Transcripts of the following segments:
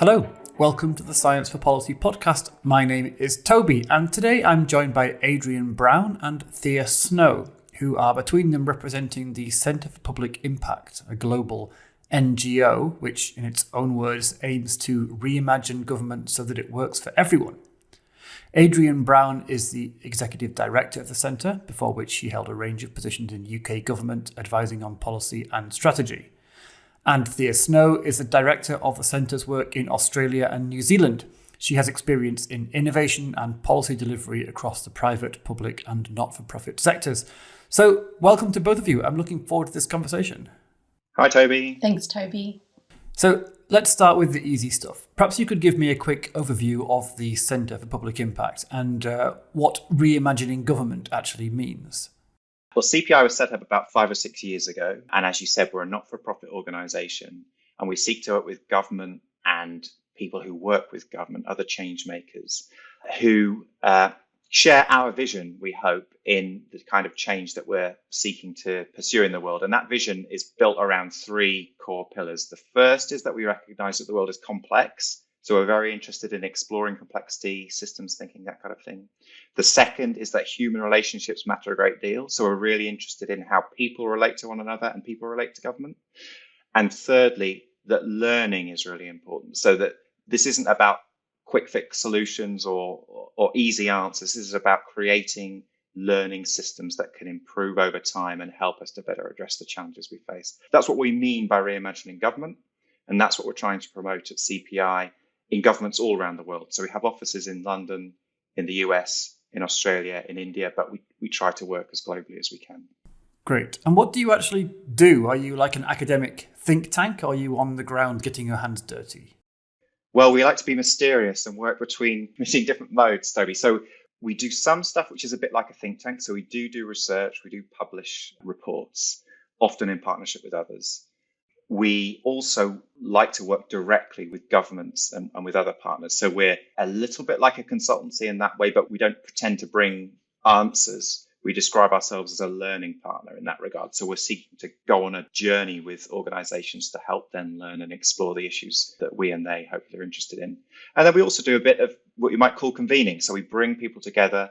Hello, welcome to the Science for Policy podcast. My name is Toby, and today I'm joined by Adrian Brown and Thea Snow, who are between them representing the Centre for Public Impact, a global NGO, which in its own words aims to reimagine government so that it works for everyone. Adrian Brown is the Executive Director of the Centre, before which he held a range of positions in UK government, advising on policy and strategy. And Thea Snow is the Director of the Centre's work in Australia and New Zealand. She has experience in innovation and policy delivery across the private, public and not-for-profit sectors. So welcome to both of you. I'm looking forward to this conversation. Hi, Toby. Thanks, Toby. So let's start with the easy stuff. Perhaps you could give me a quick overview of the Centre for Public Impact and what reimagining government actually means. Well, CPI was set up about 5 or 6 years ago. And as you said, we're a not-for-profit organisation. And we seek to work with government and people who work with government, other change makers, who share our vision, we hope, in the kind of change that we're seeking to pursue in the world. And that vision is built around 3 core pillars. The first is that we recognise that the world is complex. So we're very interested in exploring complexity, systems thinking, that kind of thing. The second is that human relationships matter a great deal. So we're really interested in how people relate to one another and people relate to government. And thirdly, that learning is really important. So that this isn't about quick fix solutions or easy answers. This is about creating learning systems that can improve over time and help us to better address the challenges we face. That's what we mean by reimagining government. And that's what we're trying to promote at CPI in governments all around the world. So we have offices in London, in the US, in Australia, in India, but we try to work as globally as we can. Great. And what do you actually do? Are you like an academic think tank, or are you on the ground getting your hands dirty? Well, we like to be mysterious and work between different modes, Toby. So we do some stuff which is a bit like a think tank. So we do research, we do publish reports, often in partnership with others. We also like to work directly with governments and with other partners. So we're a little bit like a consultancy in that way, but we don't pretend to bring answers. We describe ourselves as a learning partner in that regard. So we're seeking to go on a journey with organizations to help them learn and explore the issues that we and they hopefully are interested in. And then we also do a bit of what you might call convening. So we bring people together.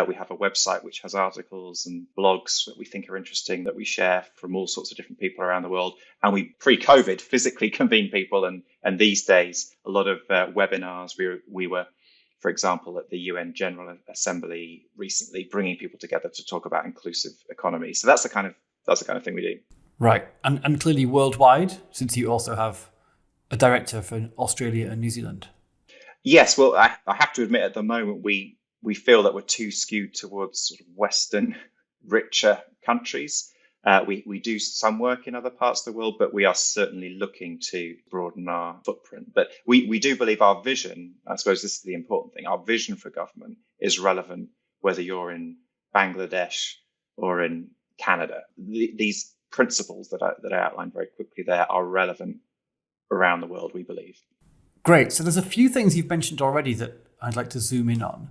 We have a website which has articles and blogs that we think are interesting that we share from all sorts of different people around the world. And we, pre-COVID, physically convene people. And these days, a lot of webinars. We were, for example, at the UN General Assembly recently, bringing people together to talk about inclusive economy. So that's the kind of thing we do. Right. And clearly worldwide, since you also have a director for Australia and New Zealand. Yes. Well, I have to admit at the moment, we feel that we're too skewed towards sort of Western, richer countries. We do some work in other parts of the world, but we are certainly looking to broaden our footprint. But we do believe our vision, I suppose this is the important thing, our vision for government is relevant whether you're in Bangladesh or in Canada. These principles that I outlined very quickly there are relevant around the world, we believe. Great. So there's a few things you've mentioned already that I'd like to zoom in on.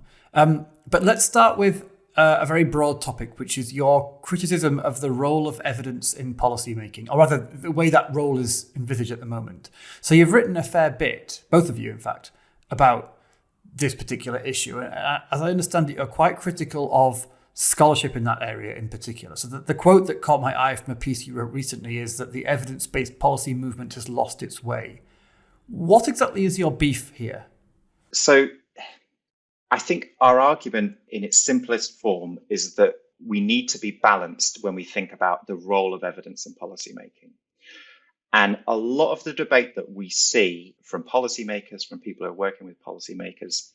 But let's start with a very broad topic, which is your criticism of the role of evidence in policymaking, or rather the way that role is envisaged at the moment. So you've written a fair bit, both of you, in fact, about this particular issue. And as I understand it, you're quite critical of scholarship in that area in particular. So the quote that caught my eye from a piece you wrote recently is that the evidence-based policy movement has lost its way. What exactly is your beef here? So I think our argument in its simplest form is that we need to be balanced when we think about the role of evidence in policymaking. And a lot of the debate that we see from policymakers, from people who are working with policymakers,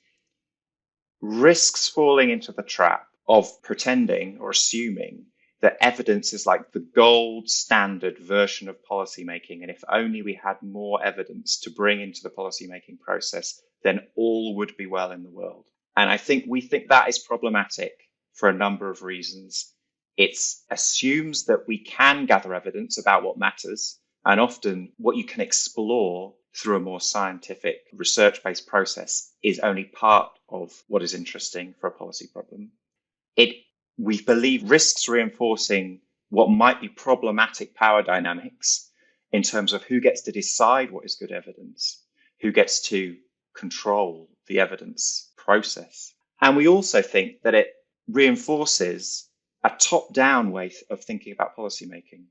risks falling into the trap of pretending or assuming that evidence is like the gold standard version of policymaking. And if only we had more evidence to bring into the policymaking process, then all would be well in the world. And we think that is problematic for a number of reasons. It assumes that we can gather evidence about what matters. And often what you can explore through a more scientific research-based process is only part of what is interesting for a policy problem. We believe risks reinforcing what might be problematic power dynamics in terms of who gets to decide what is good evidence. who gets to control the evidence process. And we also think that it reinforces a top-down way of thinking about policymaking,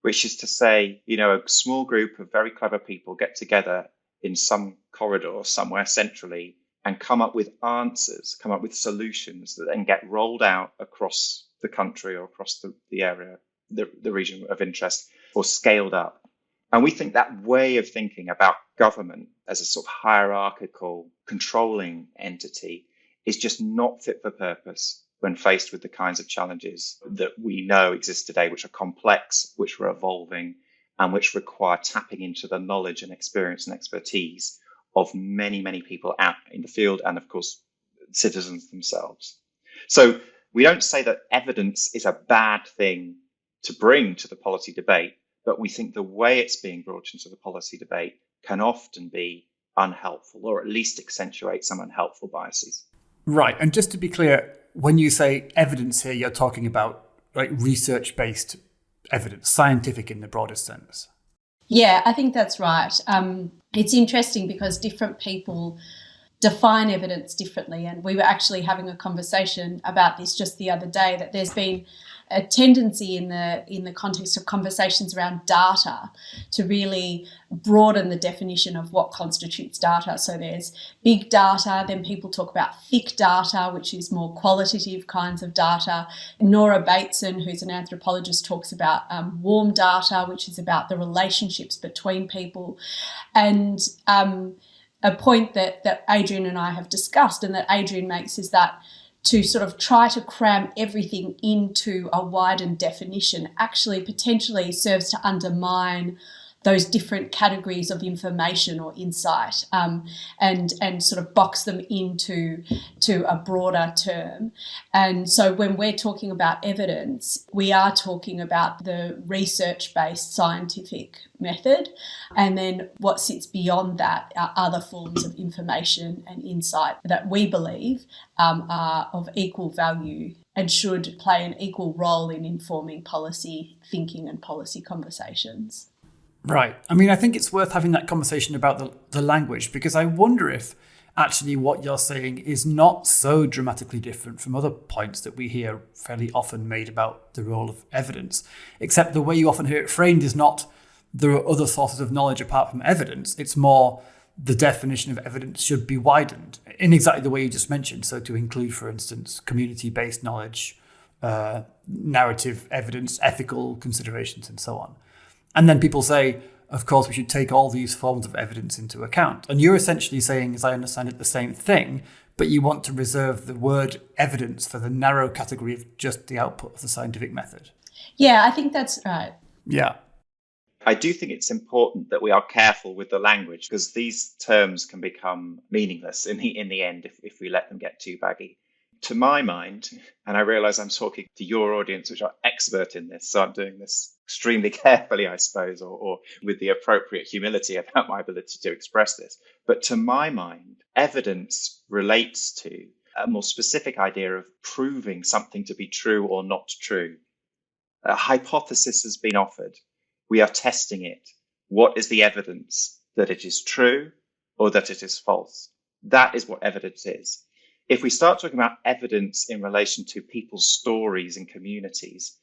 which is to say, a small group of very clever people get together in some corridor somewhere centrally and come up with answers, come up with solutions that then get rolled out across the country or across the area, the region of interest, or scaled up. And we think that way of thinking about government as a sort of hierarchical controlling entity is just not fit for purpose when faced with the kinds of challenges that we know exist today, which are complex, which are evolving, and which require tapping into the knowledge and experience and expertise of many, many people out in the field and, of course, citizens themselves. So we don't say that evidence is a bad thing to bring to the policy debate, but we think the way it's being brought into the policy debate can often be unhelpful, or at least accentuate some unhelpful biases. Right. And just to be clear, when you say evidence here, you're talking about like research-based evidence, scientific in the broadest sense. Yeah, I think that's right. It's interesting because different people define evidence differently. And we were actually having a conversation about this just the other day, that there's been a tendency in the context of conversations around data to really broaden the definition of what constitutes data. So there's big data, then people talk about thick data, which is more qualitative kinds of data. Nora Bateson, who's an anthropologist, talks about warm data, which is about the relationships between people. And a point that Adrian and I have discussed and that Adrian makes is that to sort of try to cram everything into a widened definition actually potentially serves to undermine those different categories of information or insight, and sort of box them into a broader term. And so when we're talking about evidence, we are talking about the research-based scientific method, and then what sits beyond that are other forms of information and insight that we believe are of equal value and should play an equal role in informing policy thinking and policy conversations. Right. I mean, I think it's worth having that conversation about the language, because I wonder if actually what you're saying is not so dramatically different from other points that we hear fairly often made about the role of evidence, except the way you often hear it framed is not there are other sources of knowledge apart from evidence. It's more the definition of evidence should be widened in exactly the way you just mentioned. So to include, for instance, community-based knowledge, narrative evidence, ethical considerations, and so on. And then people say, of course, we should take all these forms of evidence into account. And you're essentially saying, as I understand it, the same thing, but you want to reserve the word evidence for the narrow category of just the output of the scientific method. Yeah, I think that's right. Yeah. I do think it's important that we are careful with the language, because these terms can become meaningless in the end if we let them get too baggy. To my mind, and I realize I'm talking to your audience, which are expert in this, so I'm doing this extremely carefully, I suppose, or with the appropriate humility about my ability to express this. But to my mind, evidence relates to a more specific idea of proving something to be true or not true. A hypothesis has been offered. We are testing it. What is the evidence that it is true or that it is false? That is what evidence is. If we start talking about evidence in relation to people's stories and communities,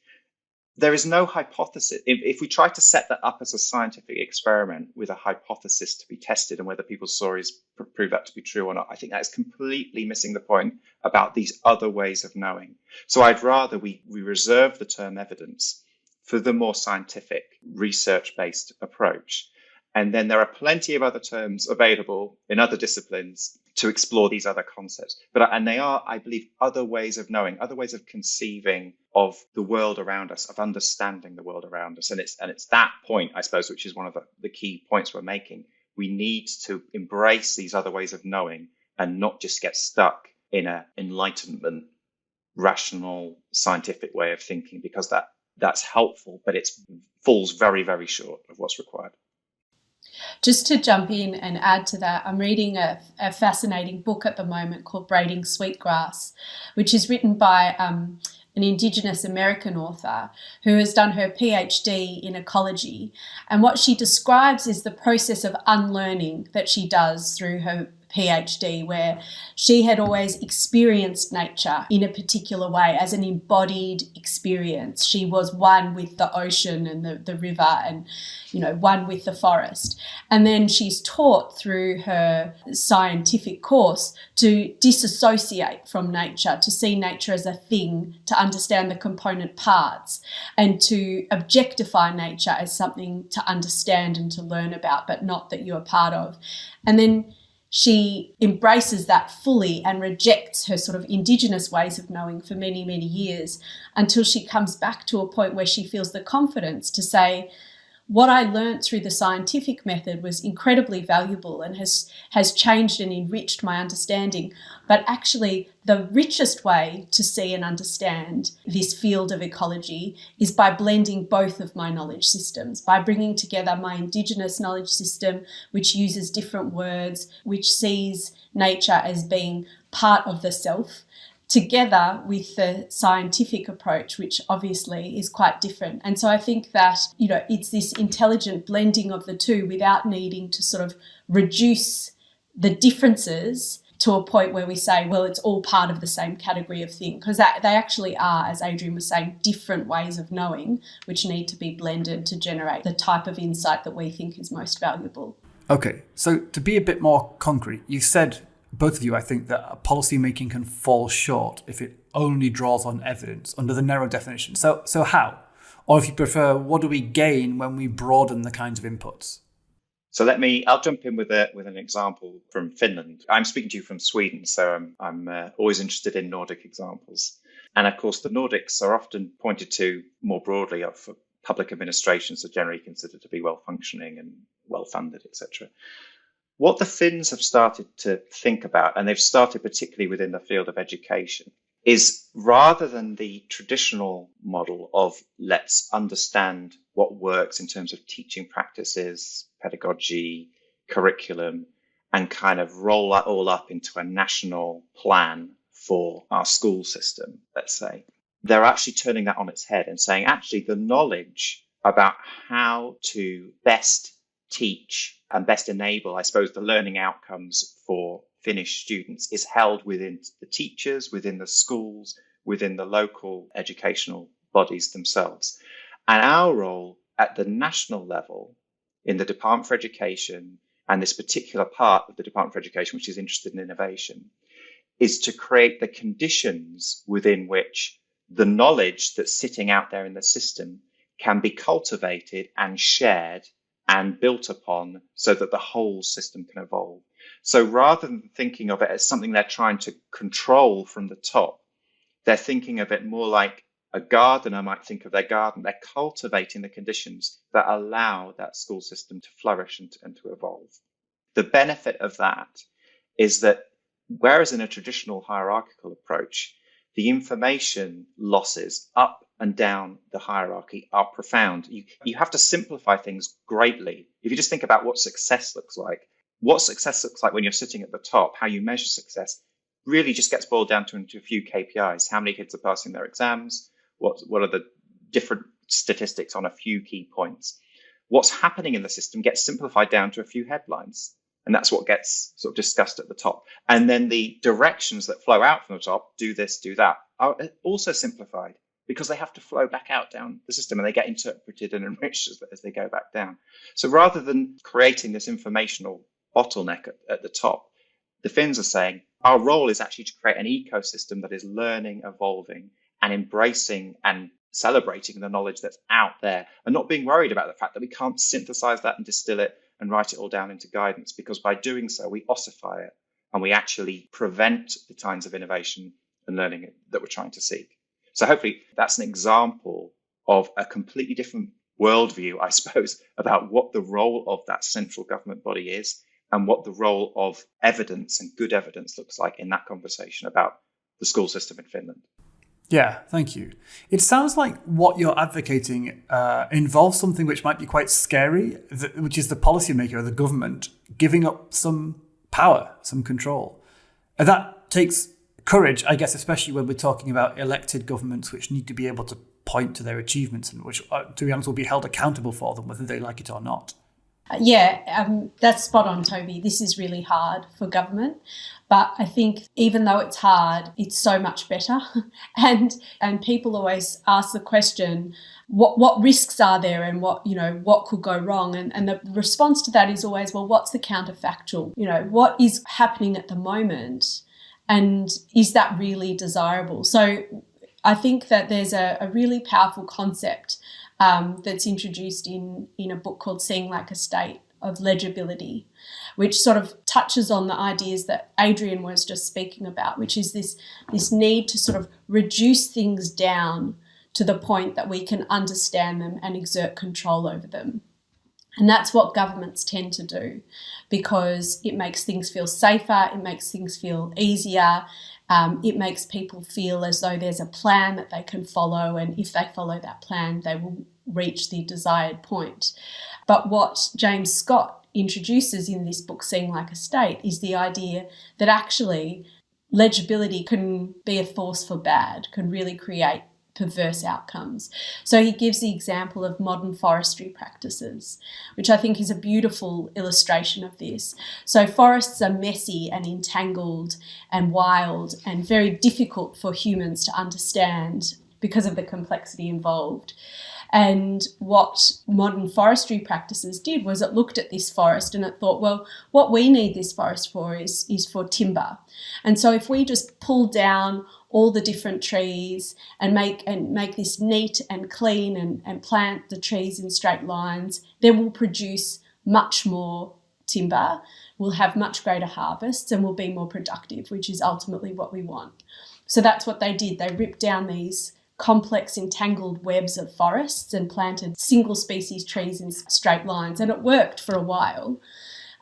there is no hypothesis. If we try to set that up as a scientific experiment with a hypothesis to be tested and whether people's stories prove that to be true or not, I think that is completely missing the point about these other ways of knowing. So I'd rather we reserve the term evidence for the more scientific, research-based approach. And then there are plenty of other terms available in other disciplines to explore these other concepts. And they are, I believe, other ways of knowing, other ways of conceiving of the world around us, of understanding the world around us. And it's that point, I suppose, which is one of the key points we're making. We need to embrace these other ways of knowing and not just get stuck in an enlightenment, rational, scientific way of thinking, because that's helpful, but it falls very, very short of what's required. Just to jump in and add to that, I'm reading a fascinating book at the moment called Braiding Sweetgrass, which is written by an Indigenous American author who has done her PhD in ecology. And what she describes is the process of unlearning that she does through her PhD, where she had always experienced nature in a particular way as an embodied experience. She was one with the ocean and the river and, one with the forest. And then she's taught through her scientific course to disassociate from nature, to see nature as a thing, to understand the component parts, and to objectify nature as something to understand and to learn about, but not that you're part of. And then she embraces that fully and rejects her sort of Indigenous ways of knowing for many, many years, until she comes back to a point where she feels the confidence to say, what I learned through the scientific method was incredibly valuable and has changed and enriched my understanding. But actually, the richest way to see and understand this field of ecology is by blending both of my knowledge systems, by bringing together my Indigenous knowledge system, which uses different words, which sees nature as being part of the self, together with the scientific approach, which obviously is quite different. And so I think that, it's this intelligent blending of the two without needing to sort of reduce the differences to a point where we say, well, it's all part of the same category of thing, because they actually are, as Adrian was saying, different ways of knowing, which need to be blended to generate the type of insight that we think is most valuable. Okay, so to be a bit more concrete, you said, both of you, I think, that policy making can fall short if it only draws on evidence under the narrow definition. So how? Or if you prefer, what do we gain when we broaden the kinds of inputs? So I'll jump in with an example from Finland. I'm speaking to you from Sweden, so I'm always interested in Nordic examples. And of course, the Nordics are often pointed to more broadly for public administrations are generally considered to be well-functioning and well-funded, etc. What the Finns have started to think about, and they've started particularly within the field of education, is rather than the traditional model of let's understand what works in terms of teaching practices, pedagogy, curriculum, and kind of roll that all up into a national plan for our school system, let's say, they're actually turning that on its head and saying, actually, the knowledge about how to best teach and best enable, I suppose, the learning outcomes for Finnish students is held within the teachers, within the schools, within the local educational bodies themselves. And our role at the national level in the Department for Education, and this particular part of the Department for Education, which is interested in innovation, is to create the conditions within which the knowledge that's sitting out there in the system can be cultivated and shared and built upon so that the whole system can evolve. So rather than thinking of it as something they're trying to control from the top, they're thinking of it more like a gardener might think of their garden. They're cultivating the conditions that allow that school system to flourish and to evolve. The benefit of that is that whereas in a traditional hierarchical approach, the information losses up and down the hierarchy are profound. You have to simplify things greatly. If you just think about what success looks like when you're sitting at the top, how you measure success really just gets boiled down into a few KPIs. How many kids are passing their exams? What are the different statistics on a few key points? What's happening in the system gets simplified down to a few headlines. And that's what gets sort of discussed at the top. And then the directions that flow out from the top, do this, do that, are also simplified because they have to flow back out down the system and they get interpreted and enriched as they go back down. So rather than creating this informational bottleneck at the top, the Finns are saying our role is actually to create an ecosystem that is learning, evolving, and embracing and celebrating the knowledge that's out there and not being worried about the fact that we can't synthesize that and distill it and write it all down into guidance, because by doing so, we ossify it and we actually prevent the kinds of innovation and learning that we're trying to seek. So hopefully that's an example of a completely different worldview, I suppose, about what the role of that central government body is and what the role of evidence and good evidence looks like in that conversation about the school system in Finland. Yeah, thank you. It sounds like what you're advocating involves something which might be quite scary, which is the policymaker or the government giving up some power, some control. And that takes courage, I guess, especially when we're talking about elected governments which need to be able to point to their achievements and which, to be honest, will be held accountable for them, whether they like it or not. That's spot on, Toby. This is really hard for government. But I think even though it's hard, it's so much better. and people always ask the question, what risks are there and what could go wrong? And the response to that is always, well, what's the counterfactual? What is happening at the moment? And is that really desirable? So I think that there's a really powerful concept that's introduced in a book called Seeing Like a State, of legibility, which sort of touches on the ideas that Adrian was just speaking about, which is this need to sort of reduce things down to the point that we can understand them and exert control over them. And that's what governments tend to do, because it makes things feel safer, it makes things feel easier, it makes people feel as though there's a plan that they can follow, and if they follow that plan, they will reach the desired point. But what James Scott introduces in this book, Seeing Like a State, is the idea that actually legibility can be a force for bad, can really create perverse outcomes. So he gives the example of modern forestry practices, which I think is a beautiful illustration of this. So forests are messy and entangled and wild and very difficult for humans to understand because of the complexity involved. And what modern forestry practices did was it looked at this forest and it thought, well, what we need this forest for is for timber. And so if we just pull down all the different trees and make this neat and clean and plant the trees in straight lines, then we'll produce much more timber, we'll have much greater harvests, and we'll be more productive, which is ultimately what we want. So that's what they did. They ripped down these complex entangled webs of forests and planted single species trees in straight lines, and it worked for a while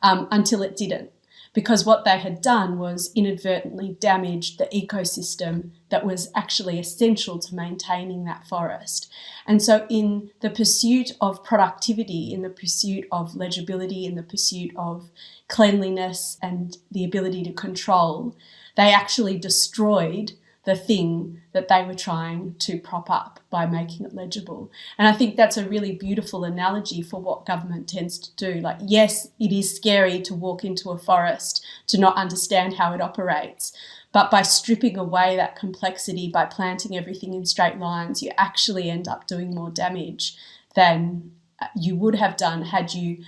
until it didn't, because what they had done was inadvertently damaged the ecosystem that was actually essential to maintaining that forest. And so in the pursuit of productivity, in the pursuit of legibility, in the pursuit of cleanliness and the ability to control, they actually destroyed the thing that they were trying to prop up by making it legible. And I think that's a really beautiful analogy for what government tends to do. Like, yes, it is scary to walk into a forest, to not understand how it operates, but by stripping away that complexity, by planting everything in straight lines, you actually end up doing more damage than you would have done had you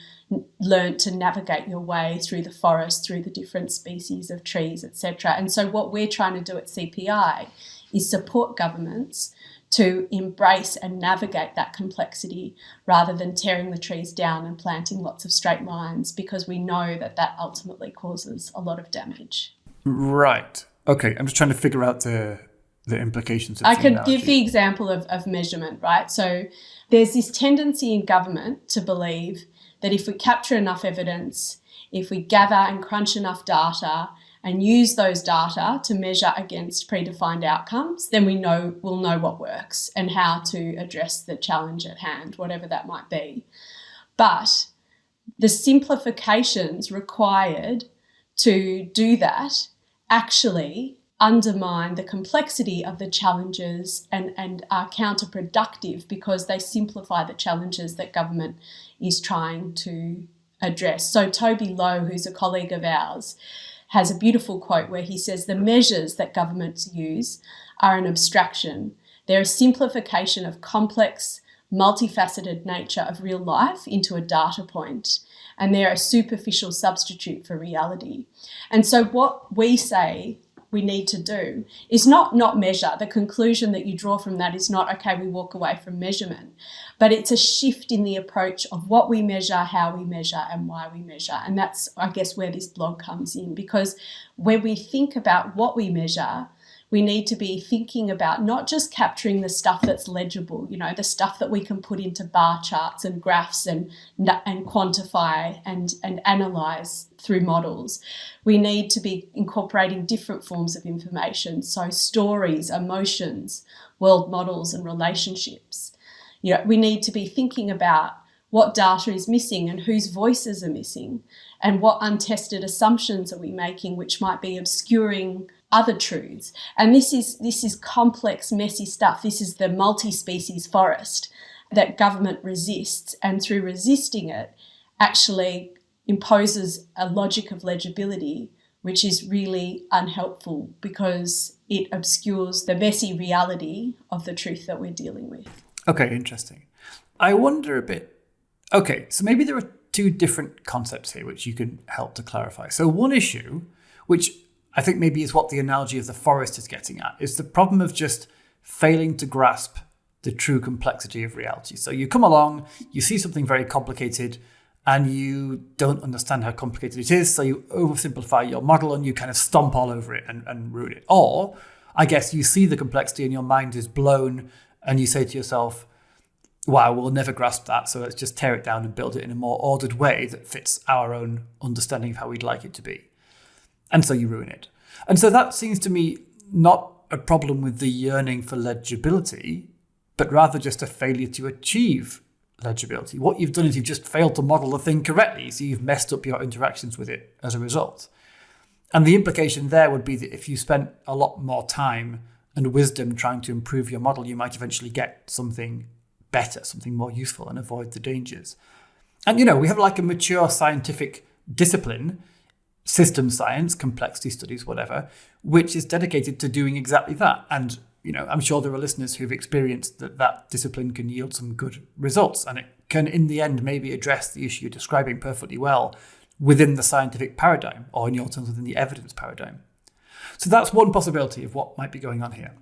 learned to navigate your way through the forest, through the different species of trees, etc. And so what we're trying to do at CPI is support governments to embrace and navigate that complexity rather than tearing the trees down and planting lots of straight lines, because we know that ultimately causes a lot of damage. Right. Okay, I'm just trying to figure out the implications of I could give the example of measurement, right? So there's this tendency in government to believe that if we capture enough evidence, if we gather and crunch enough data and use those data to measure against predefined outcomes, then we'll know what works and how to address the challenge at hand, whatever that might be. But the simplifications required to do that actually undermine the complexity of the challenges and are counterproductive, because they simplify the challenges that government is trying to address. So Toby Lowe, who's a colleague of ours, has a beautiful quote where he says, the measures that governments use are an abstraction. They're a simplification of complex, multifaceted nature of real life into a data point, and they're a superficial substitute for reality. And so what we say we need to do is not measure. The conclusion that you draw from that is not, okay, we walk away from measurement, but it's a shift in the approach of what we measure, how we measure, and why we measure. And that's, I guess, where this blog comes in, because when we think about what we measure, we need to be thinking about not just capturing the stuff that's legible, the stuff that we can put into bar charts and graphs and quantify and analyse through models. We need to be incorporating different forms of information, so stories, emotions, world models and relationships. We need to be thinking about what data is missing and whose voices are missing, and what untested assumptions are we making which might be obscuring other truths. And this is complex, messy stuff. This is the multi-species forest that government resists, and through resisting it actually imposes a logic of legibility which is really unhelpful because it obscures the messy reality of the truth that we're dealing with. Okay, interesting. I wonder a bit. Okay, so maybe there are two different concepts here which you can help to clarify. So one issue, which I think maybe is what the analogy of the forest is getting at, is the problem of just failing to grasp the true complexity of reality. So you come along, you see something very complicated, and you don't understand how complicated it is, so you oversimplify your model and you kind of stomp all over it and ruin it. Or, I guess, you see the complexity and your mind is blown and you say to yourself, wow, we'll never grasp that, so let's just tear it down and build it in a more ordered way that fits our own understanding of how we'd like it to be. And so you ruin it. And so that seems to me not a problem with the yearning for legibility, but rather just a failure to achieve legibility. What you've done is you've just failed to model the thing correctly, so you've messed up your interactions with it as a result. And the implication there would be that if you spent a lot more time and wisdom trying to improve your model, you might eventually get something better, something more useful, and avoid the dangers. And, we have like a mature scientific discipline, system science, complexity studies, whatever, which is dedicated to doing exactly that. And I'm sure there are listeners who've experienced that discipline can yield some good results, and it can, in the end, maybe address the issue you're describing perfectly well within the scientific paradigm, or in your terms, within the evidence paradigm. So that's one possibility of what might be going on here.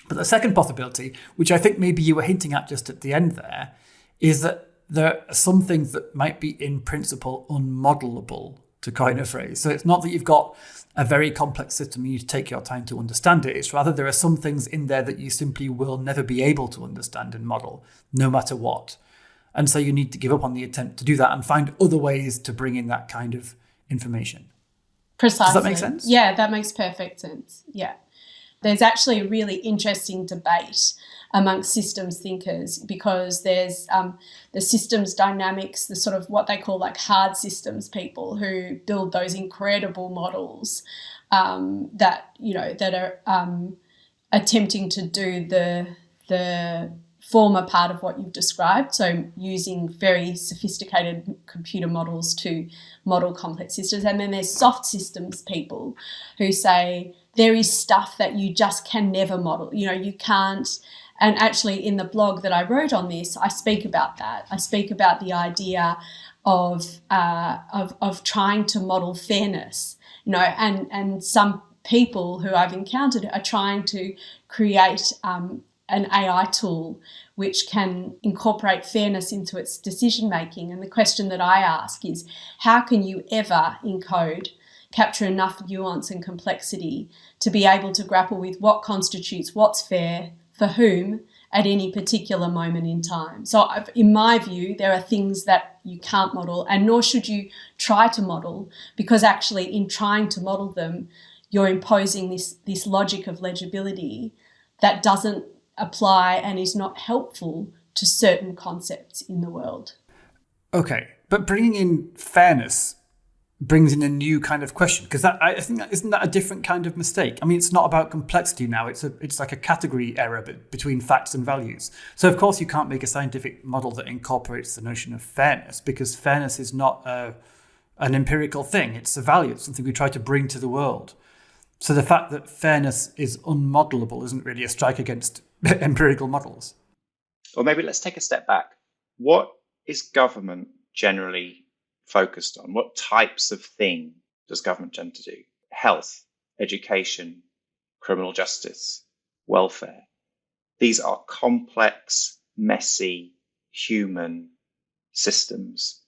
But the second possibility, which I think maybe you were hinting at just at the end there, is that there are some things that might be in principle unmodelable, to coin a phrase. So it's not that you've got a very complex system and you take your time to understand it. It's rather there are some things in there that you simply will never be able to understand and model, no matter what. And so you need to give up on the attempt to do that and find other ways to bring in that kind of information. Precisely. Does that make sense? Yeah, that makes perfect sense. Yeah. There's actually a really interesting debate amongst systems thinkers because there's the systems dynamics, the sort of what they call like hard systems people who build those incredible models that are attempting to do the former part of what you've described, so using very sophisticated computer models to model complex systems. And then there's soft systems people who say there is stuff that you just can never model. You can't. And actually in the blog that I wrote on this, I speak about that. I speak about the idea of trying to model fairness, and some people who I've encountered are trying to create an AI tool which can incorporate fairness into its decision making. And the question that I ask is, how can you ever in code capture enough nuance and complexity to be able to grapple with what constitutes what's fair for whom at any particular moment in time? So in my view, there are things that you can't model, and nor should you try to model, because actually in trying to model them, you're imposing this logic of legibility that doesn't apply and is not helpful to certain concepts in the world. Okay, but bringing in fairness brings in a new kind of question, because I think that isn't that a different kind of mistake? I mean, it's not about complexity now. It's like a category error between facts and values. So of course you can't make a scientific model that incorporates the notion of fairness, because fairness is not an empirical thing. It's a value. It's something we try to bring to the world. So the fact that fairness is unmodelable isn't really a strike against empirical models. Or maybe let's take a step back. What is government generally focused on? What types of thing does government tend to do? Health, education, criminal justice, welfare. These are complex, messy, human systems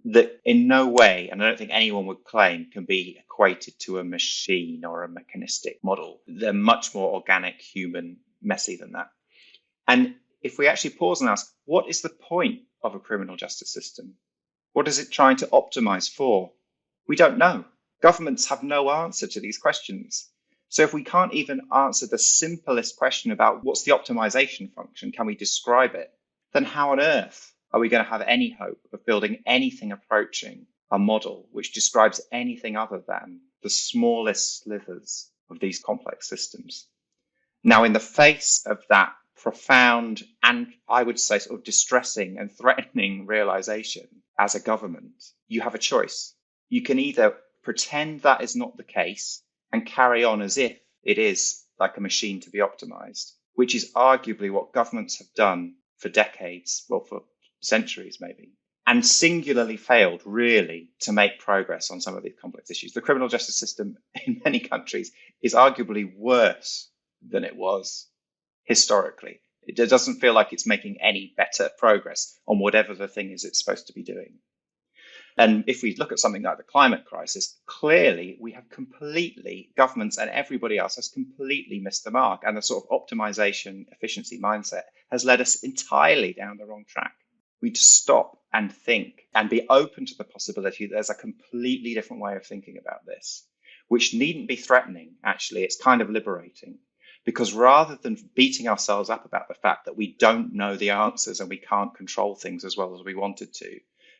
that in no way, and I don't think anyone would claim, can be equated to a machine or a mechanistic model. They're much more organic, human, messy than that. And if we actually pause and ask, what is the point of a criminal justice system? What is it trying to optimize for? We don't know. Governments have no answer to these questions. So if we can't even answer the simplest question about what's the optimization function, can we describe it? Then how on earth are we going to have any hope of building anything approaching a model which describes anything other than the smallest slivers of these complex systems. Now, in the face of that profound and I would say sort of distressing and threatening realization as a government, you have a choice. You can either pretend that is not the case and carry on as if it is like a machine to be optimized, which is arguably what governments have done for decades, well, for centuries maybe, and singularly failed really to make progress on some of these complex issues. The criminal justice system in many countries is arguably worse than it was historically. It doesn't feel like it's making any better progress on whatever the thing is it's supposed to be doing. And if we look at something like the climate crisis, clearly we have governments and everybody else has completely missed the mark. And the sort of optimization efficiency mindset has led us entirely down the wrong track. We just stop and think and be open to the possibility that there's a completely different way of thinking about this, which needn't be threatening. Actually, it's kind of liberating. Because rather than beating ourselves up about the fact that we don't know the answers and we can't control things as well as we wanted to,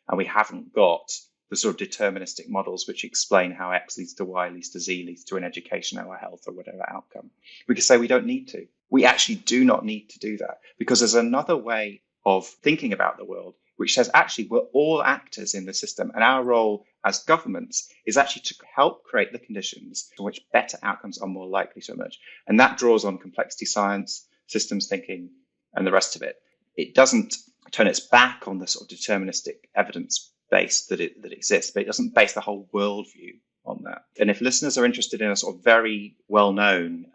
and we haven't got the sort of deterministic models which explain how X leads to Y leads to Z leads to an education or health or whatever outcome, we can say we don't need to. We actually do not need to do that because there's another way of thinking about the world which says actually we're all actors in the system and our role as governments is actually to help create the conditions in which better outcomes are more likely to emerge. And that draws on complexity science, systems thinking, and the rest of it. It doesn't turn its back on the sort of deterministic evidence base that exists, but it doesn't base the whole worldview on that. And if listeners are interested in a sort of very well-known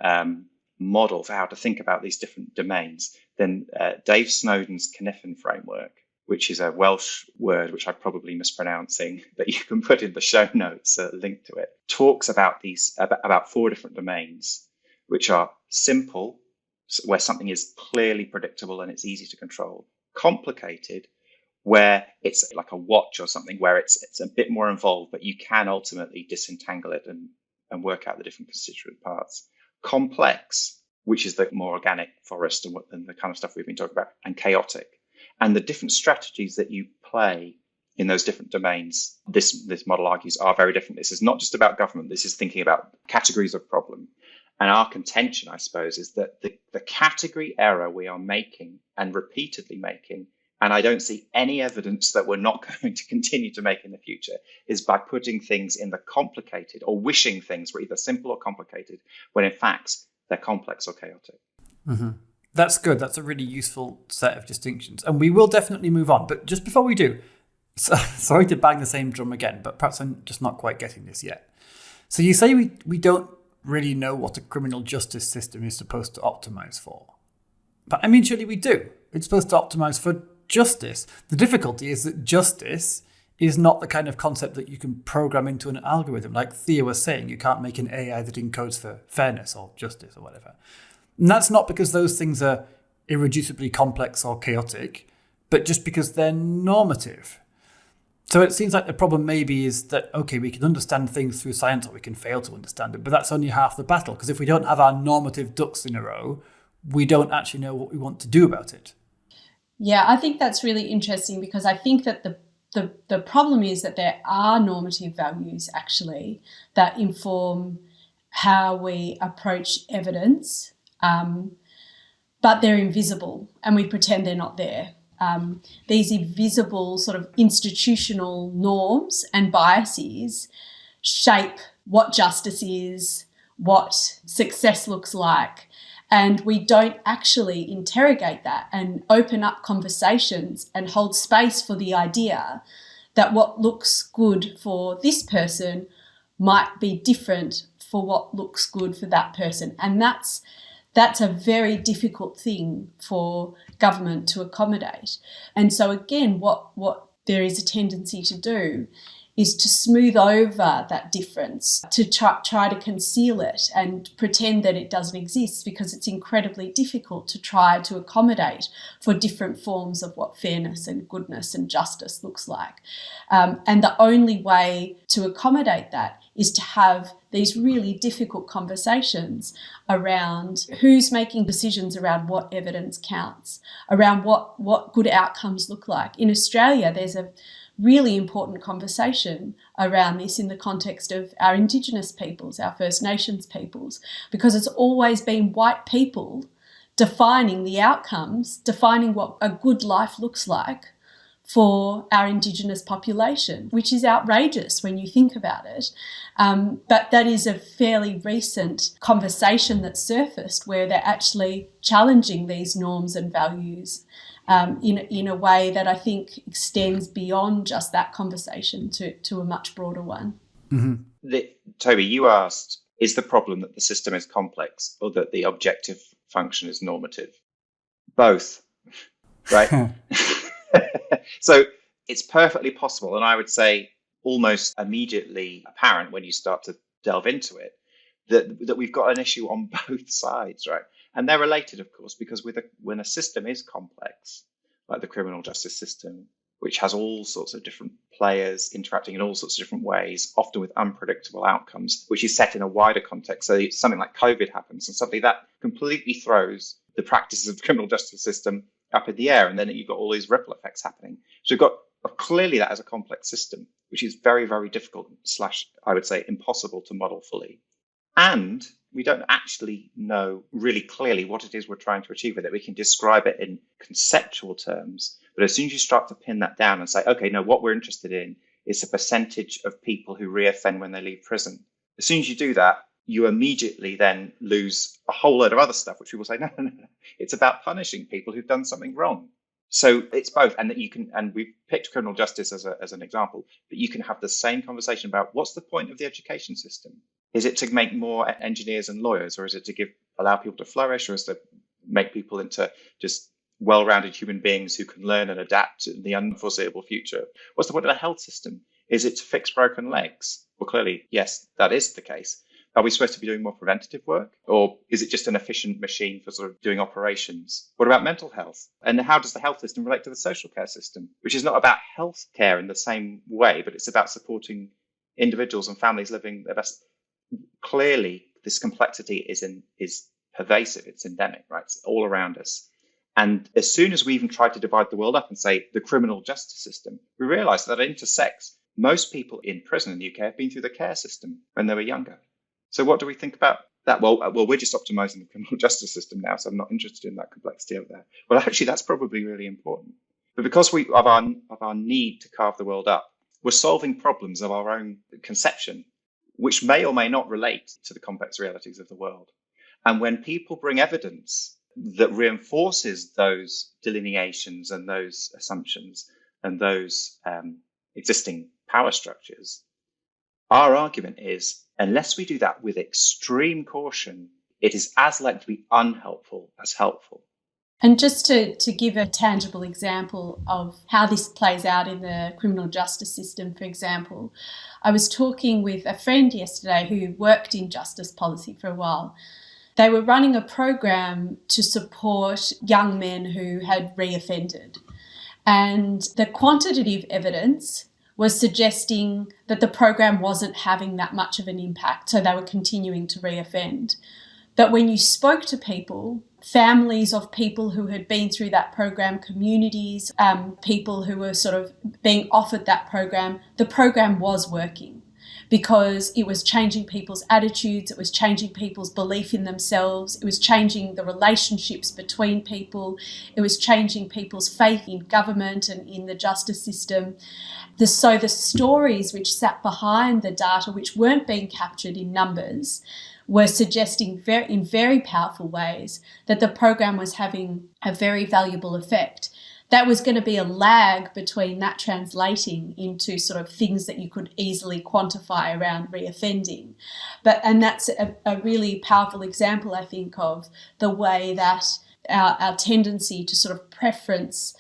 model for how to think about these different domains, then Dave Snowden's Cynefin framework, which is a Welsh word which I'm probably mispronouncing, but you can put in the show notes a link to it, talks about about 4 different domains, which are simple, where something is clearly predictable and it's easy to control, complicated, where it's like a watch or something where it's a bit more involved, but you can ultimately disentangle it and work out the different constituent parts, complex, which is the more organic forest and the kind of stuff we've been talking about, and chaotic. And the different strategies that you play in those different domains, this model argues, are very different. This is not just about government. This is thinking about categories of problem. And our contention, I suppose, is that the category error we are making and repeatedly making, and I don't see any evidence that we're not going to continue to make in the future, is by putting things in the complicated or wishing things were either simple or complicated, when in fact they're complex or chaotic. Mm-hmm. That's good. That's a really useful set of distinctions. And we will definitely move on. But just before we do, sorry to bang the same drum again, but perhaps I'm just not quite getting this yet. So you say we don't really know what a criminal justice system is supposed to optimize for. But I mean, surely we do. It's supposed to optimize for justice. The difficulty is that justice is not the kind of concept that you can program into an algorithm. Like Thea was saying, you can't make an AI that encodes for fairness or justice or whatever. And that's not because those things are irreducibly complex or chaotic, but just because they're normative. So it seems like the problem maybe is that, okay, we can understand things through science or we can fail to understand it, but that's only half the battle. Because if we don't have our normative ducks in a row, we don't actually know what we want to do about it. Yeah, I think that's really interesting because I think that the problem is that there are normative values actually that inform how we approach evidence. But they're invisible and we pretend they're not there. These invisible sort of institutional norms and biases shape what justice is, what success looks like, and we don't actually interrogate that and open up conversations and hold space for the idea that what looks good for this person might be different for what looks good for that person. And that's a very difficult thing for government to accommodate. And so again, what there is a tendency to do is to smooth over that difference, to try to conceal it and pretend that it doesn't exist, because it's incredibly difficult to try to accommodate for different forms of what fairness and goodness and justice looks like. And the only way to accommodate that is to have these really difficult conversations around who's making decisions around what evidence counts, around what good outcomes look like. In Australia, there's a really important conversation around this in the context of our Indigenous peoples, our First Nations peoples, because it's always been white people defining the outcomes, defining what a good life looks like for our Indigenous population, which is outrageous when you think about it. But that is a fairly recent conversation that surfaced where they're actually challenging these norms and values in a way that I think extends beyond just that conversation to a much broader one. Mm-hmm. Toby, you asked, is the problem that the system is complex or that the objective function is normative? Both, right? So it's perfectly possible, and I would say almost immediately apparent when you start to delve into it, that we've got an issue on both sides, right? And they're related, of course, because when a system is complex, like the criminal justice system, which has all sorts of different players interacting in all sorts of different ways, often with unpredictable outcomes, which is set in a wider context. So something like COVID happens, and suddenly that completely throws the practices of the criminal justice system up in the air, and then you've got all these ripple effects happening. So you've got clearly that as a complex system, which is very, very difficult / I would say impossible to model fully. And we don't actually know really clearly what it is we're trying to achieve with it. We can describe it in conceptual terms, but as soon as you start to pin that down and say, okay, no, what we're interested in is the percentage of people who reoffend when they leave prison. As soon as you do that, you immediately then lose a whole load of other stuff, which people say, no, it's about punishing people who've done something wrong. So it's both, and that you can, and we've picked criminal justice as an example, but you can have the same conversation about what's the point of the education system? Is it to make more engineers and lawyers, or is it to allow people to flourish, or is it to make people into just well-rounded human beings who can learn and adapt in the unforeseeable future? What's the point of the health system? Is it to fix broken legs? Well, clearly, yes, that is the case. Are we supposed to be doing more preventative work? Or is it just an efficient machine for sort of doing operations? What about mental health? And how does the health system relate to the social care system? Which is not about health care in the same way, but it's about supporting individuals and families living their best. Clearly, this complexity is pervasive. It's endemic, right? It's all around us. And as soon as we even try to divide the world up and say the criminal justice system, we realize that it intersects. Most people in prison in the UK have been through the care system when they were younger. So what do we think about that? Well, we're just optimizing the criminal justice system now, so I'm not interested in that complexity over there. Well, actually, that's probably really important. But because of our need to carve the world up, we're solving problems of our own conception, which may or may not relate to the complex realities of the world. And when people bring evidence that reinforces those delineations and those assumptions and those existing power structures, our argument is, unless we do that with extreme caution, it is as likely to be unhelpful as helpful. And just to give a tangible example of how this plays out in the criminal justice system, for example, I was talking with a friend yesterday who worked in justice policy for a while. They were running a program to support young men who had reoffended. And the quantitative evidence was suggesting that the program wasn't having that much of an impact, so they were continuing to reoffend. But when you spoke to people, families of people who had been through that program, communities, people who were sort of being offered that program, the program was working because it was changing people's attitudes, it was changing people's belief in themselves, it was changing the relationships between people, it was changing people's faith in government and in the justice system. So the stories which sat behind the data, which weren't being captured in numbers, were suggesting in very powerful ways that the program was having a very valuable effect. That was going to be a lag between that translating into sort of things that you could easily quantify around reoffending. And that's a really powerful example, I think, of the way that our tendency to sort of preference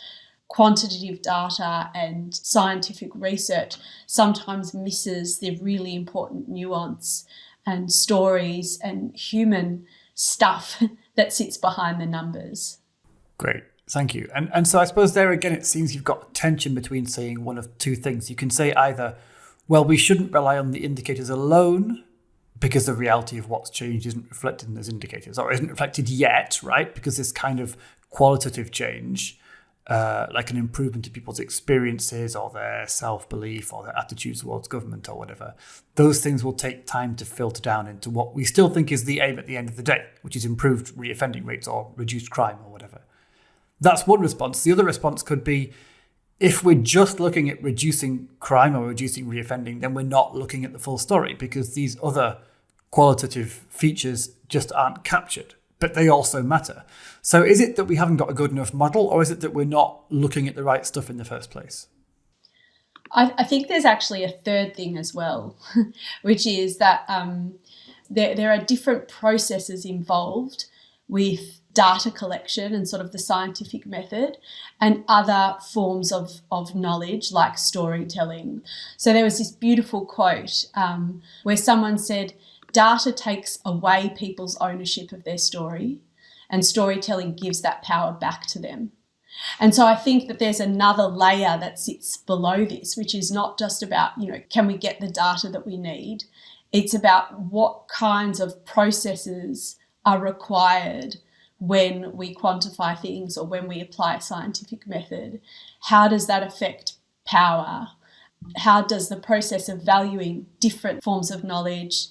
quantitative data and scientific research sometimes misses the really important nuance and stories and human stuff that sits behind the numbers. Great, thank you. And so I suppose there again, it seems you've got a tension between saying one of two things. You can say either, well, we shouldn't rely on the indicators alone because the reality of what's changed isn't reflected in those indicators, or isn't reflected yet, right? Because this kind of qualitative change. like an improvement in people's experiences or their self-belief or their attitudes towards government or whatever, those things will take time to filter down into what we still think is the aim at the end of the day, which is improved reoffending rates or reduced crime or whatever. That's one response. The other response could be, if we're just looking at reducing crime or reducing reoffending, then we're not looking at the full story, because these other qualitative features just aren't captured, but they also matter. So is it that we haven't got a good enough model, or is it that we're not looking at the right stuff in the first place? I think there's actually a third thing as well, which is that there are different processes involved with data collection and sort of the scientific method and other forms of knowledge like storytelling. So there was this beautiful quote where someone said, data takes away people's ownership of their story and storytelling gives that power back to them. And so I think that there's another layer that sits below this, which is not just about, can we get the data that we need? It's about what kinds of processes are required when we quantify things or when we apply a scientific method. How does that affect power? How does the process of valuing different forms of knowledge,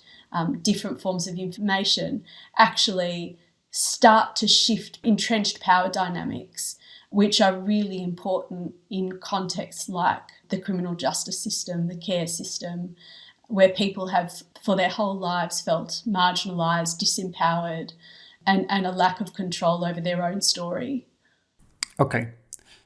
different forms of information actually start to shift entrenched power dynamics, which are really important in contexts like the criminal justice system, the care system, where people have for their whole lives felt marginalised, disempowered, and a lack of control over their own story. Okay.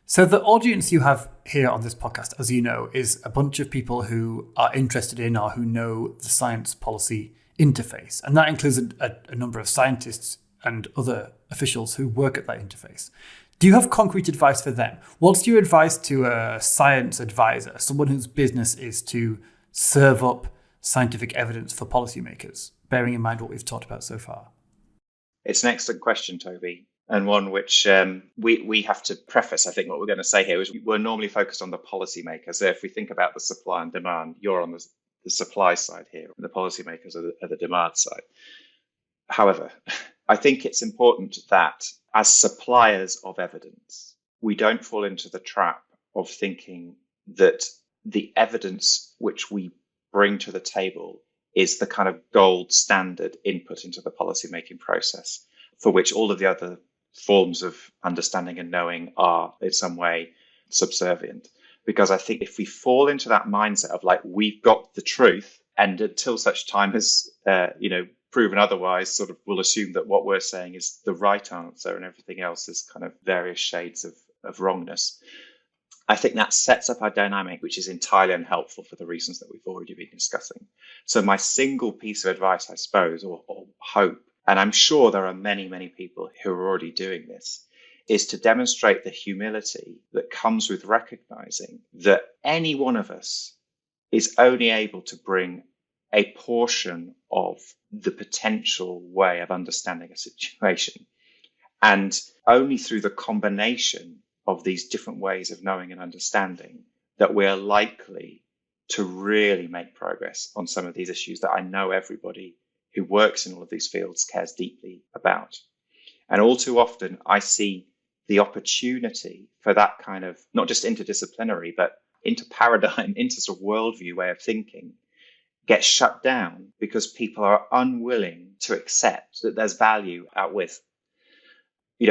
So the audience you have here on this podcast, as you know, is a bunch of people who are interested in or who know the science policy interface. And that includes a number of scientists and other officials who work at that interface. Do you have concrete advice for them? What's your advice to a science advisor, someone whose business is to serve up scientific evidence for policymakers, bearing in mind what we've talked about so far? It's an excellent question, Toby, and one which we have to preface. I think what we're going to say here is we're normally focused on the policymakers. So if we think about the supply and demand, you're on the supply side here, and the policymakers are the demand side. However, I think it's important that as suppliers of evidence, we don't fall into the trap of thinking that the evidence which we bring to the table is the kind of gold standard input into the policymaking process, for which all of the other forms of understanding and knowing are in some way subservient. Because I think if we fall into that mindset of like, we've got the truth, and until such time as, proven otherwise, sort of we'll assume that what we're saying is the right answer and everything else is kind of various shades of wrongness. I think that sets up our dynamic, which is entirely unhelpful for the reasons that we've already been discussing. So my single piece of advice, I suppose, or hope, and I'm sure there are many, many people who are already doing this, is to demonstrate the humility that comes with recognizing that any one of us is only able to bring a portion of the potential way of understanding a situation. And only through the combination of these different ways of knowing and understanding that we're likely to really make progress on some of these issues that I know everybody who works in all of these fields cares deeply about. And all too often, I see the opportunity for that kind of, not just interdisciplinary, but inter-paradigm, inter-sort of worldview way of thinking get shut down because people are unwilling to accept that there's value out with.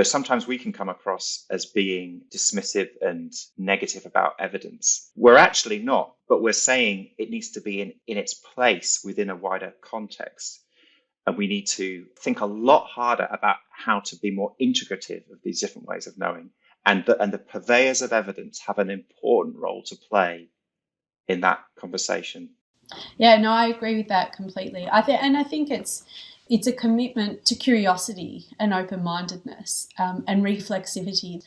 Sometimes we can come across as being dismissive and negative about evidence. We're actually not, but we're saying it needs to be in its place within a wider context. And we need to think a lot harder about how to be more integrative of these different ways of knowing. And the purveyors of evidence have an important role to play in that conversation. Yeah, no, I agree with that completely. I think it's a commitment to curiosity and open-mindedness and reflexivity.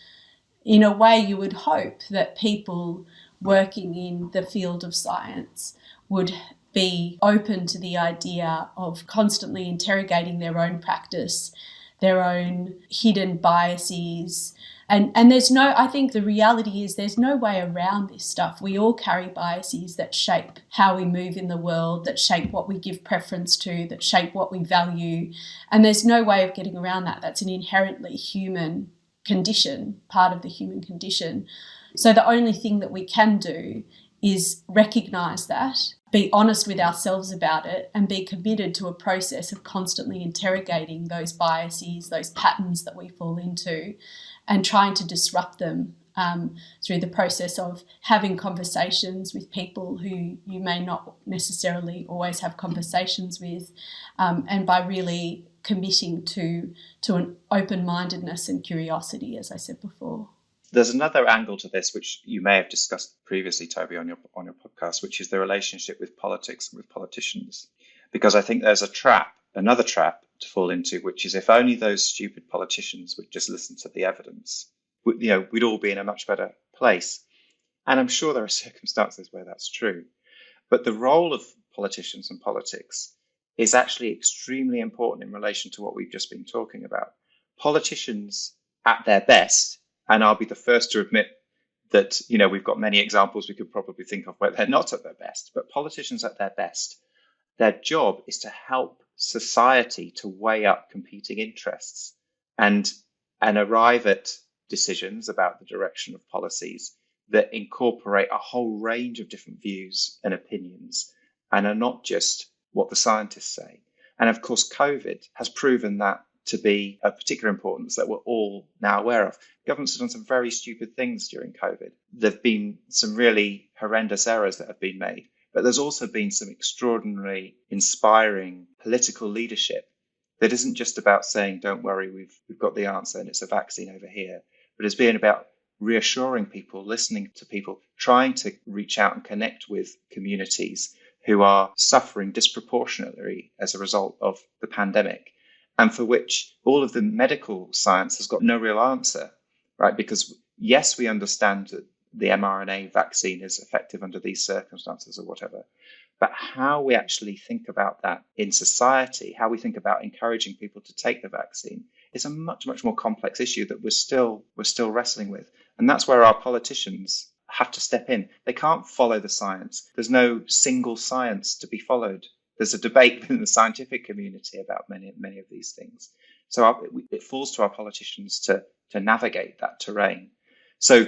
In a way, you would hope that people working in the field of science would be open to the idea of constantly interrogating their own practice, their own hidden biases. And I think the reality is there's no way around this stuff. We all carry biases that shape how we move in the world, that shape what we give preference to, that shape what we value. And there's no way of getting around that. That's an inherently human condition, part of the human condition. So the only thing that we can do is recognise that, be honest with ourselves about it, and be committed to a process of constantly interrogating those biases, those patterns that we fall into, and trying to disrupt them through the process of having conversations with people who you may not necessarily always have conversations with, and by really committing to an open-mindedness and curiosity, as I said before. There's another angle to this, which you may have discussed previously, Toby, on your podcast, which is the relationship with politics and with politicians. Because I think there's another trap to fall into, which is if only those stupid politicians would just listen to the evidence, we'd all be in a much better place. And I'm sure there are circumstances where that's true. But the role of politicians and politics is actually extremely important in relation to what we've just been talking about. Politicians at their best, and I'll be the first to admit that, we've got many examples we could probably think of where they're not at their best, but politicians at their best, their job is to help society to weigh up competing interests and arrive at decisions about the direction of policies that incorporate a whole range of different views and opinions and are not just what the scientists say. And of course, COVID has proven that to be of particular importance that we're all now aware of. Governments have done some very stupid things during COVID. There have been some really horrendous errors that have been made, but there's also been some extraordinarily inspiring political leadership that isn't just about saying, don't worry, we've got the answer and it's a vaccine over here, but it's been about reassuring people, listening to people, trying to reach out and connect with communities who are suffering disproportionately as a result of the pandemic, and for which all of the medical science has got no real answer, right? Because yes, we understand that the mRNA vaccine is effective under these circumstances or whatever, but how we actually think about that in society, how we think about encouraging people to take the vaccine, is a much, much more complex issue that we're still wrestling with. And that's where our politicians have to step in. They can't follow the science. There's no single science to be followed. There's a debate within the scientific community about many of these things. So it falls to our politicians to navigate that terrain. So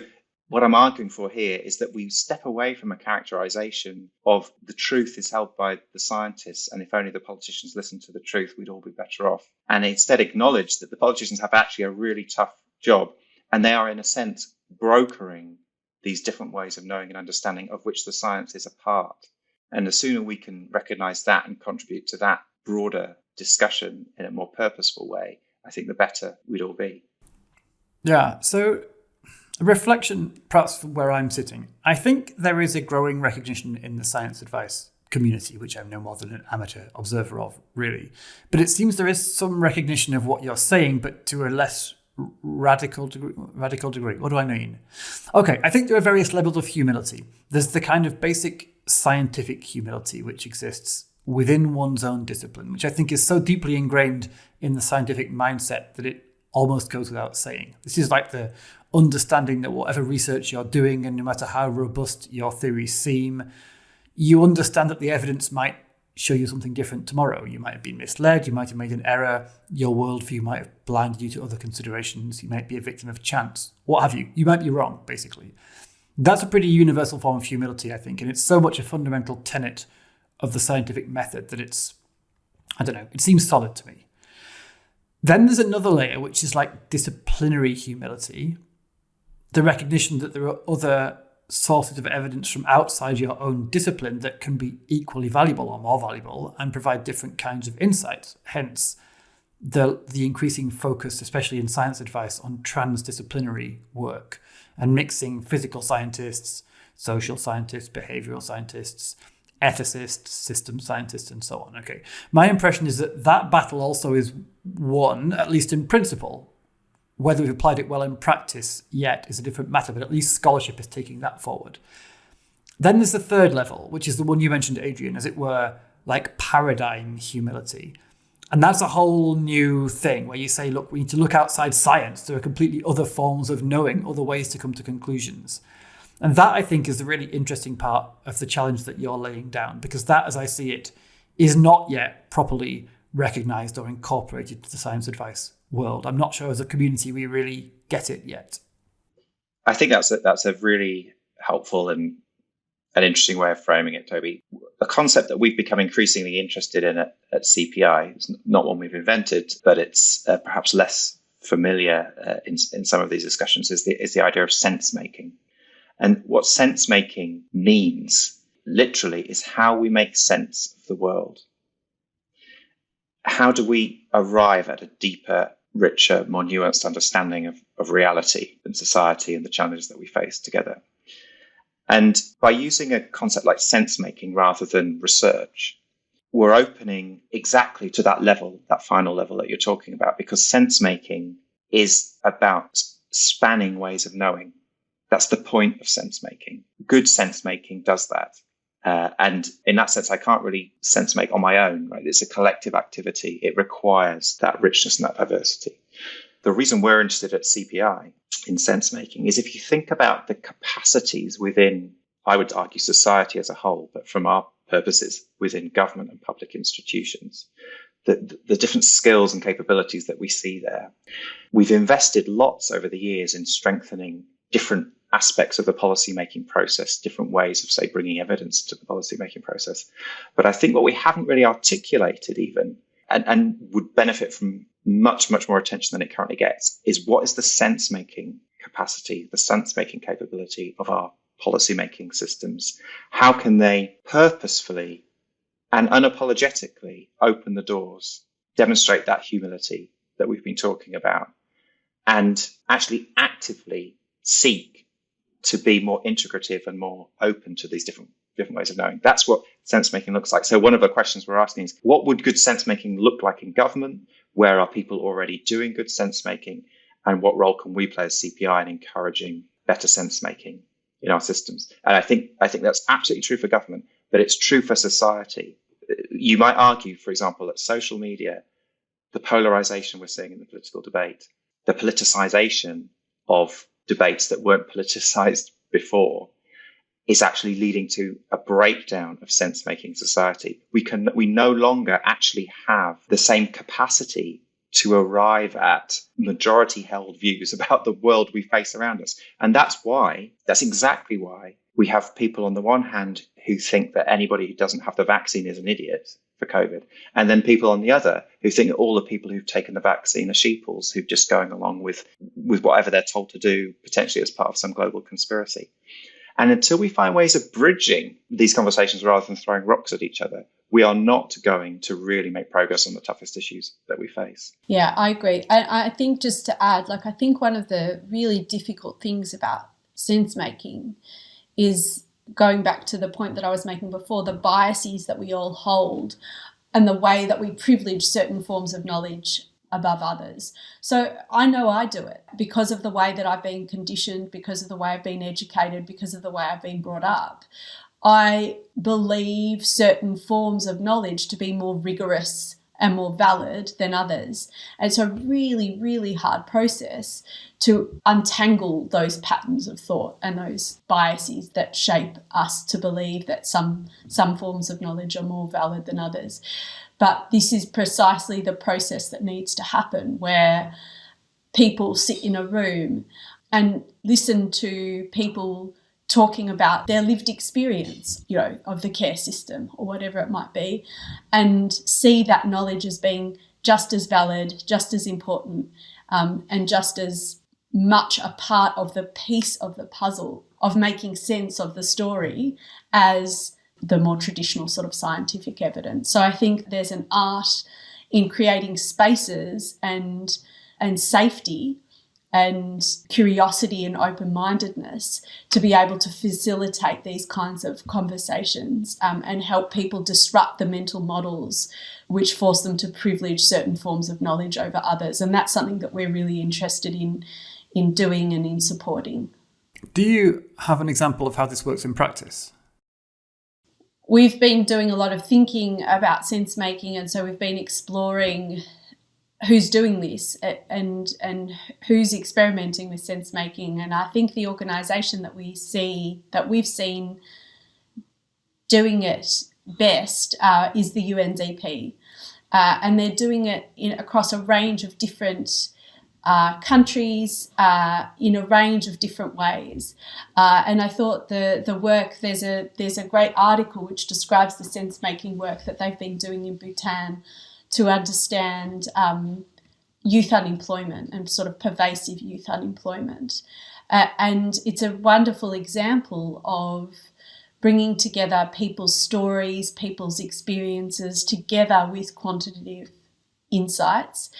what I'm arguing for here is that we step away from a characterization of the truth is held by the scientists, and if only the politicians listened to the truth, we'd all be better off. And instead acknowledge that the politicians have actually a really tough job, and they are, in a sense, brokering these different ways of knowing and understanding of which the science is a part. And the sooner we can recognize that and contribute to that broader discussion in a more purposeful way, I think the better we'd all be. Yeah, so a reflection, perhaps from where I'm sitting. I think there is a growing recognition in the science advice community, which I'm no more than an amateur observer of, really. But it seems there is some recognition of what you're saying, but to a less radical degree. What do I mean? Okay, I think there are various levels of humility. There's the kind of basic scientific humility which exists within one's own discipline, which I think is so deeply ingrained in the scientific mindset that it almost goes without saying. This is like the understanding that whatever research you're doing, and no matter how robust your theories seem, you understand that the evidence might show you something different tomorrow. You might have been misled, you might have made an error, your worldview might have blinded you to other considerations, you might be a victim of chance, what have you. You might be wrong, basically. That's a pretty universal form of humility, I think, and it's so much a fundamental tenet of the scientific method that it's, it seems solid to me. Then there's another layer, which is like disciplinary humility, the recognition that there are other sources of evidence from outside your own discipline that can be equally valuable or more valuable and provide different kinds of insights. Hence, the increasing focus, especially in science advice, on transdisciplinary work and mixing physical scientists, social scientists, behavioral scientists, ethicists, system scientists, and so on. Okay, my impression is that that battle also is won, at least in principle. Whether we've applied it well in practice yet is a different matter, but at least scholarship is taking that forward. Then there's the third level, which is the one you mentioned, Adrian, as it were, like paradigm humility. And that's a whole new thing where you say, look, we need to look outside science. There are completely other forms of knowing, other ways to come to conclusions. And that, I think, is the really interesting part of the challenge that you're laying down, because that, as I see it, is not yet properly recognized or incorporated to the science advice world. I'm not sure as a community we really get it yet. I think that's a really helpful and an interesting way of framing it, Toby. A concept that we've become increasingly interested in at CPI. It's not one we've invented, but it's perhaps less familiar in some of these discussions, is the idea of sense making. And what sense making means, literally, is how we make sense of the world. How do we arrive at a deeper, richer, more nuanced understanding of reality and society and the challenges that we face together? And by using a concept like sense making rather than research, we're opening exactly to that level, that final level that you're talking about, because sense making is about spanning ways of knowing. That's the point of sense making. Good sense making does that. And in that sense, I can't really sense make on my own, right? It's a collective activity. It requires that richness and that diversity. The reason we're interested at CPI in sense making is if you think about the capacities within, I would argue, society as a whole, but from our purposes within government and public institutions, the different skills and capabilities that we see there. We've invested lots over the years in strengthening different aspects of the policymaking process, different ways of, say, bringing evidence to the policymaking process. But I think what we haven't really articulated even, and would benefit from much, much more attention than it currently gets, is what is the sense-making capacity, the sense-making capability of our policymaking systems? How can they purposefully and unapologetically open the doors, demonstrate that humility that we've been talking about, and actually actively seek to be more integrative and more open to these different ways of knowing? That's what sense making looks like. So one of the questions we're asking is, what would good sense making look like in government? Where are people already doing good sense making? And what role can we play as CPI in encouraging better sense making in our systems? And I think that's absolutely true for government, but it's true for society. You might argue, for example, that social media, the polarization we're seeing in the political debate, the politicization of debates that weren't politicized before, is actually leading to a breakdown of sense-making society. We no longer actually have the same capacity to arrive at majority-held views about the world we face around us. And that's exactly why we have people on the one hand who think that anybody who doesn't have the vaccine is an idiot for COVID, and then people on the other who think that all the people who've taken the vaccine are sheeples who've just going along with whatever they're told to do, potentially as part of some global conspiracy. And until we find ways of bridging these conversations rather than throwing rocks at each other, we are not going to really make progress on the toughest issues that we face. Yeah, I agree. I think just to add, I think one of the really difficult things about sense making is going back to the point that I was making before, the biases that we all hold and the way that we privilege certain forms of knowledge above others. So I know I do it because of the way that I've been conditioned, because of the way I've been educated, because of the way I've been brought up. I believe certain forms of knowledge to be more rigorous and more valid than others. And it's a really, really hard process to untangle those patterns of thought and those biases that shape us to believe that some forms of knowledge are more valid than others. But this is precisely the process that needs to happen, where people sit in a room and listen to people talking about their lived experience, of the care system or whatever it might be, and see that knowledge as being just as valid, just as important, and just as much a part of the piece of the puzzle of making sense of the story as the more traditional sort of scientific evidence. So I think there's an art in creating spaces and safety and curiosity and open-mindedness to be able to facilitate these kinds of conversations and help people disrupt the mental models which force them to privilege certain forms of knowledge over others. And that's something that we're really interested in doing and in supporting. Do you have an example of how this works in practice? We've been doing a lot of thinking about sense making, and so we've been exploring who's doing this and who's experimenting with sense making. And I think the organisation that we've seen doing it best is the UNDP. and they're doing it across a range of different countries in a range of different ways. And I thought the work, there's a great article which describes the sense-making work that they've been doing in Bhutan to understand youth unemployment and sort of pervasive youth unemployment. And it's a wonderful example of bringing together people's stories, people's experiences together with quantitative insights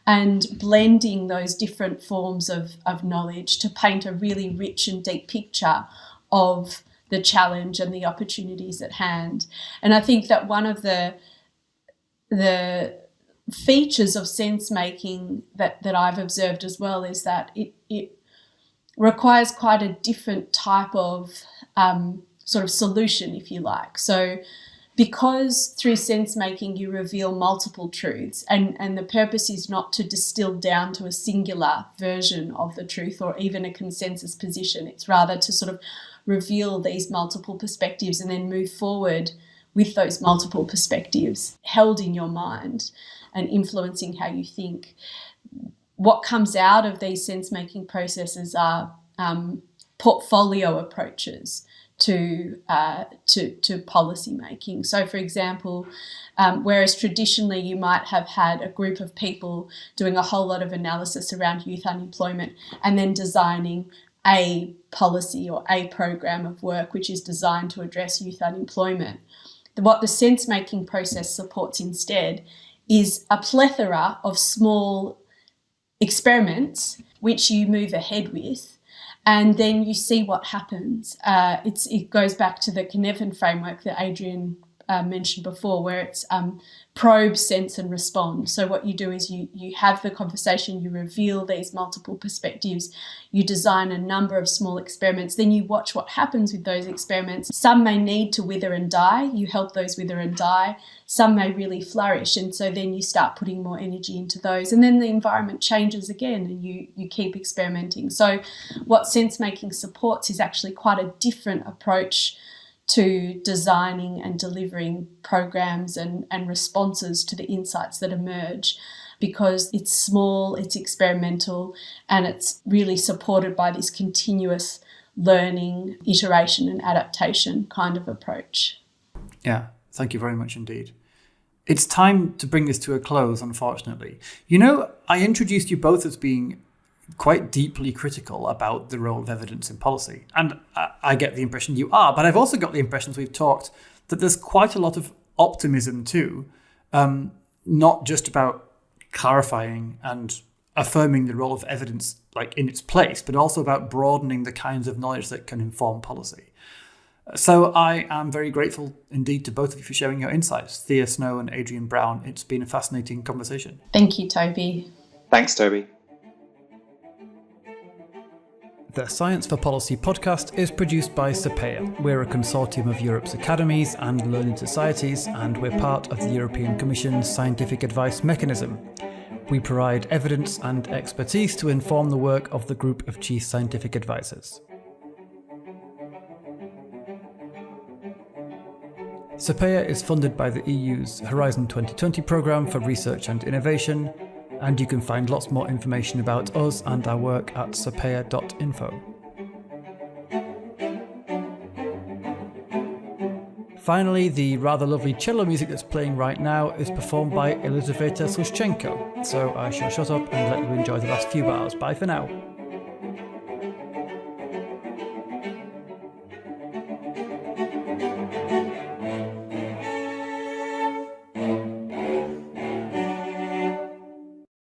and blending those different forms of knowledge to paint a really rich and deep picture of the challenge and the opportunities at hand. And I think that one of the features of sense making that I've observed as well is that it requires quite a different type of sort of solution, if you like. So because through sense making you reveal multiple truths, and the purpose is not to distill down to a singular version of the truth or even a consensus position. It's rather to sort of reveal these multiple perspectives and then move forward with those multiple perspectives held in your mind and influencing how you think. What comes out of these sense-making processes are portfolio approaches to policy making. So, for example, whereas traditionally you might have had a group of people doing a whole lot of analysis around youth unemployment and then designing a policy or a program of work which is designed to address youth unemployment, what the sense-making process supports instead is a plethora of small experiments which you move ahead with, and then you see what happens. It goes back to the Cynefin framework that Adrian mentioned before, where it's probe, sense and respond. So what you do is you have the conversation, you reveal these multiple perspectives, you design a number of small experiments, then you watch what happens with those experiments. Some may need to wither and die, you help those wither and die. Some may really flourish, and so then you start putting more energy into those, and then the environment changes again and you keep experimenting. So what sense making supports is actually quite a different approach to designing and delivering programs and responses to the insights that emerge, because it's small, it's experimental, and it's really supported by this continuous learning, iteration and adaptation kind of approach. Yeah, thank you very much indeed. It's time to bring this to a close, unfortunately. You know, I introduced you both as being quite deeply critical about the role of evidence in policy. And I get the impression you are, but I've also got the impression as we've talked that there's quite a lot of optimism too, not just about clarifying and affirming the role of evidence like in its place, but also about broadening the kinds of knowledge that can inform policy. So I am very grateful indeed to both of you for sharing your insights. Thea Snow and Adrian Brown, it's been a fascinating conversation. Thank you, Toby. Thanks, Toby. The Science for Policy podcast is produced by Sapea. We're a consortium of Europe's academies and learning societies, and we're part of the European Commission's scientific advice mechanism. We provide evidence and expertise to inform the work of the group of chief scientific advisors. Sapea is funded by the EU's Horizon 2020 programme for research and innovation, and you can find lots more information about us and our work at sapea.info. Finally, the rather lovely cello music that's playing right now is performed by Elizaveta Sushchenko, so I shall shut up and let you enjoy the last few bars. Bye for now.